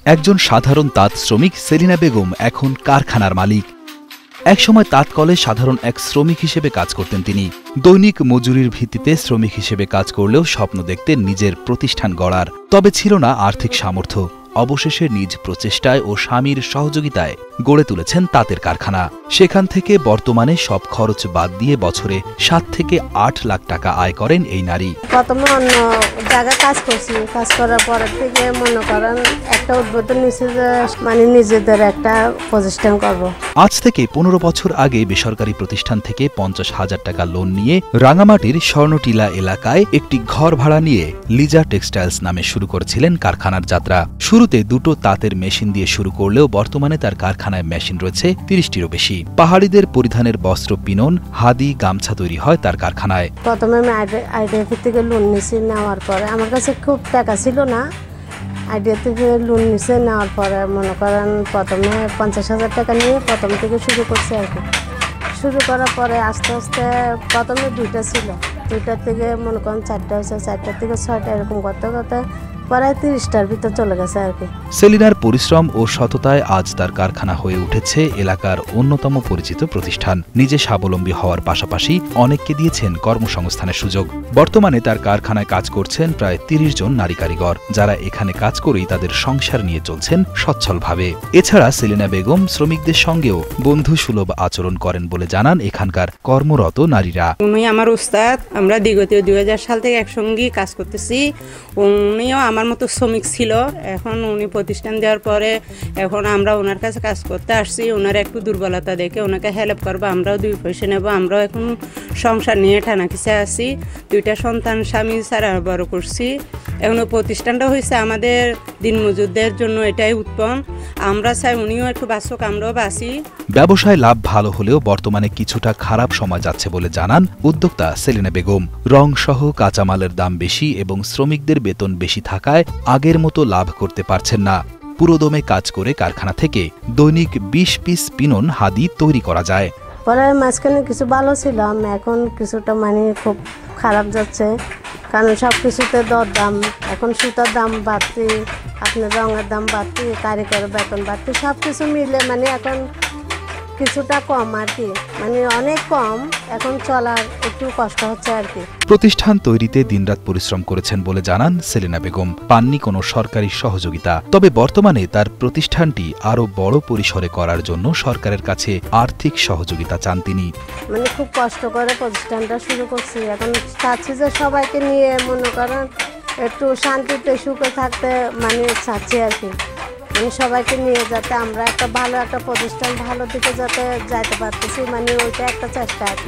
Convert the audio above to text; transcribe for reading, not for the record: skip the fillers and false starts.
একজন সাধারণ তাঁত শ্রমিক সেলিনা বেগম এখন কারখানার মালিক। একসময় তাঁত কলে সাধারণ এক শ্রমিক হিসেবে কাজ করতেন তিনি। দৈনিক মজুরির ভিত্তিতে শ্রমিক হিসেবে কাজ করলেও স্বপ্ন দেখতেন নিজের প্রতিষ্ঠান গড়ার। তবে ছিল না আর্থিক সামর্থ্য। অবশেষে নিজ প্রচেষ্টায় ও স্বামীর সহযোগিতায় গড়ে তুলেছেন তাঁতের কারখানা। সেখান থেকে বর্তমানে সব খরচ বাদ দিয়ে বছরে 7 থেকে 8 লাখ টাকা আয় করেন এই নারী। প্রথমে অন্য জায়গায় কাজ করছি, কাজ করার পর থেকে মনে করেন একটা উদ্বোধন নিয়েছি যে নিজেদের একটা প্রতিষ্ঠান করব। আজ থেকে 15 বছর আগে বেসরকারি প্রতিষ্ঠান থেকে 50,000 টাকা লোন নিয়ে রাঙামাটির স্বর্ণটিলা এলাকায় একটি ঘর ভাড়া নিয়ে লিজা টেক্সটাইলস নামে শুরু করেছিলেন কারখানার যাত্রা। শুরুতে দুটো তাঁতের মেশিন দিয়ে শুরু করলেও বর্তমানে তার কারখানায় মেশিন রয়েছে 30টিরও বেশি। পাহাড়িদের পরিধানের বস্ত্র পিনন, হাদি, গামছা তৈরি হয় তার কারখানায়। প্রথমে আমি আইডিএফ থেকে লোন নিয়েছি, নেওয়ার পরে আমার কাছে খুব টাকা ছিল না। আইডিএফ থেকে লোন নিয়েছে, নেওয়ার পরে মনে করেন প্রথমে 50,000 টাকা নিয়ে প্রথম থেকে শুরু করছি আর কি। শুরু করার পরে আস্তে আস্তে প্রথমে 2টা ছিল, 2টার থেকে মনে করেন 4টা হয়েছে, 4টার থেকে 6টা, এরকম করতে করতে প্রায় 30টার ভিতর চলে গেছে আর কি। সেলিনার পরিশ্রম ও সততায় আজ তার কারখানা হয়ে উঠেছে এলাকার অন্যতম পরিচিত প্রতিষ্ঠান। নিজে স্বাবলম্বী হওয়ার পাশাপাশি অনেককে দিয়েছেন কর্মসংস্থানের সুযোগ। বর্তমানে তার কারখানায় কাজ করছেন প্রায় 30 জন নারী কারিগর, যারা এখানে কাজ করেই তাদের সংসার নিয়ে চলছেন সচ্ছলভাবে। এছাড়া সেলিনা বেগম শ্রমিকদের সঙ্গেও বন্ধুসুলভ আচরণ করেন বলে জানান এখানকার কর্মরত নারীরা। উনি আমার উস্তাদ, আমরা বিগত 2000 সাল থেকে একসঙ্গেই কাজ করতেছি। উনিও আমার মতো শ্রমিক ছিল। এখন উনি প্রতিষ্ঠান দেওয়ার পরে এখন আমরা ওনার কাছে কাজ করতে আসছি। ওনার একটু দুর্বলতা দেখে ওনাকে হেল্প করবো, আমরাও 2 পয়সা নেবো। আমরাও এখন সংসার নিয়ে টানাকিসে আছি। 2টা সন্তান স্বামী ছাড়া বড় করছি। এখন প্রতিষ্ঠানটা হয়েছে আমাদের দিনমজুরদের জন্য, এটাই উত্তম। আমরা চাই উনিও একটু বাঁচুক, আমরাও বাঁচি। ব্যবসায় লাভ ভালো হলেও বর্তমানে কিছুটা খারাপ সময় যাচ্ছে বলে জানান উদ্যোক্তা সেলিনা বেগম। রং সহ কাঁচামালের দাম বেশি এবং শ্রমিকদের বেতন বেশি থাকায় আগের মতো লাভ করতে পারছেন না। পুরোদমে কাজ করে কারখানা থেকে দৈনিক 20 পিস পিনন, হাদি তৈরি করা যায়। পরে মাঝখানে কিছু ভালো ছিল, এখন কিছুটা খুব খারাপ যাচ্ছে। কারণ সব কিছুতে দরদাম, এখন সুতার দাম বাড়তি, আপনার রঙের দাম বাড়তি, কারিগরের বেতন বাড়তি, সব কিছু মিলে এখন কিছুটা কম আর কি, অনেক কম। এখন চলার একটু কষ্ট হচ্ছে আর কি। প্রতিষ্ঠান তৈরিতে দিনরাত পরিশ্রম করেছেন বলে জানান সেলিনা বেগম। পাননি কোনো সরকারি সহযোগিতা। তবে বর্তমানে তার প্রতিষ্ঠানটি আরো বড় পরিসরে করার জন্য সরকারের কাছে আর্থিক সহযোগিতা চান তিনি। খুব কষ্ট করে প্রতিষ্ঠানটা শুরু করছি। এখন চাচ্ছি যে সবাইকে নিয়ে মনে করেন একটু শান্তিতে সুখে থাকতে চাচ্ছি আর কি। সবাইকে নিয়ে যাতে আমরা একটা ভালো একটা প্রতিষ্ঠান, ভালো দিকে যাতে যাইতে পারতেছি, ওইটা একটা চেষ্টা আর কি।